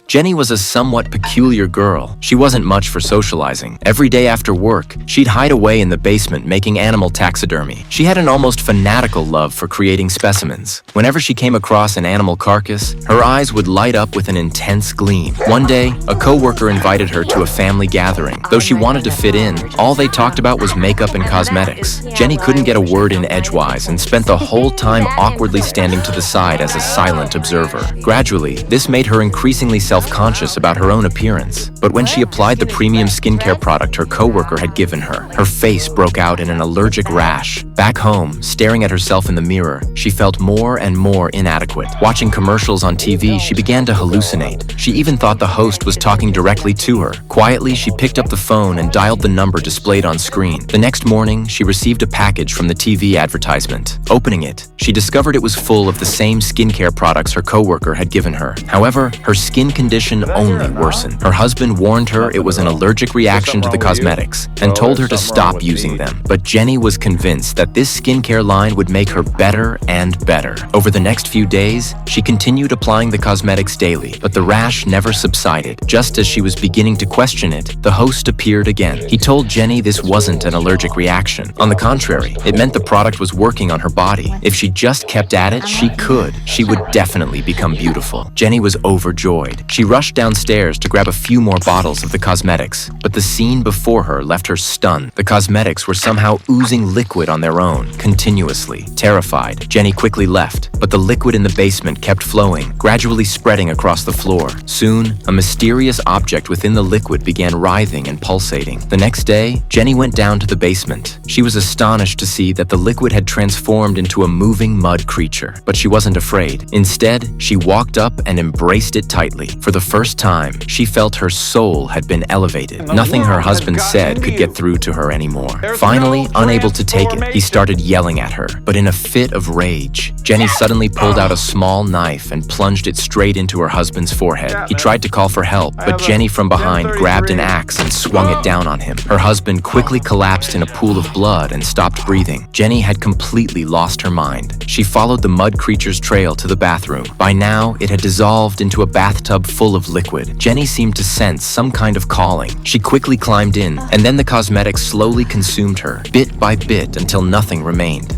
Jenny was a somewhat peculiar girl. She wasn't much for socializing. Every day after work, she'd hide away in the basement making animal taxidermy. She had an almost fanatical love for creating specimens. Whenever she came across an animal carcass, her eyes would light up with an intense gleam. One day, a co-worker invited her to a family gathering. Though she wanted to fit in, all they talked about was makeup and cosmetics. Jenny couldn't get a word in edgewise and spent the whole time awkwardly standing to the side as a silent observer. Gradually, this made her increasingly self-conscious about her own appearance. But when she applied the premium skincare product her coworker had given her face broke out in an allergic rash. Back home, staring at herself in the mirror, she felt more and more inadequate. Watching commercials on TV, she began to hallucinate. She even thought the host was talking directly to her. Quietly, she picked up the phone and dialed the number displayed on screen. The next morning, she received a package from the TV advertisement. Opening it, she discovered it was full of the same skincare products her coworker had given her. However, her skin condition only worsened. Her husband warned her it was an allergic reaction to the cosmetics and told her to stop using them. But Jenny was convinced that this skincare line would make her better and better. Over the next few days, she continued applying the cosmetics daily, but the rash never subsided. Just as she was beginning to question it, the host appeared again. He told Jenny this wasn't an allergic reaction. On the contrary, it meant the product was working on her body. If she just kept at it, she could. She would definitely become beautiful. Jenny was overjoyed. She rushed downstairs to grab a few more bottles of the cosmetics, but the scene before her left her stunned. The cosmetics were somehow oozing liquid on their own, continuously. Terrified, Jenny quickly left, but the liquid in the basement kept flowing, gradually spreading across the floor. Soon, a mysterious object within the liquid began writhing and pulsating. The next day, Jenny went down to the basement. She was astonished to see that the liquid had transformed into a moving mud creature, but she wasn't afraid. Instead, she walked up and embraced it tightly. For the first time, she felt her soul had been elevated. Nothing her husband said could get through to her anymore. Finally, unable to take it, he started yelling at her. But in a fit of rage, Jenny suddenly pulled out a small knife and plunged it straight into her husband's forehead. He tried to call for help, but Jenny from behind grabbed an axe and swung it down on him. Her husband quickly collapsed in a pool of blood and stopped breathing. Jenny had completely lost her mind. She followed the mud creature's trail to the bathroom. By now, it had dissolved into a bathtub full of liquid. Jenny seemed to sense some kind of calling. She quickly climbed in, and then the cosmetics slowly consumed her, bit by bit, until nothing remained.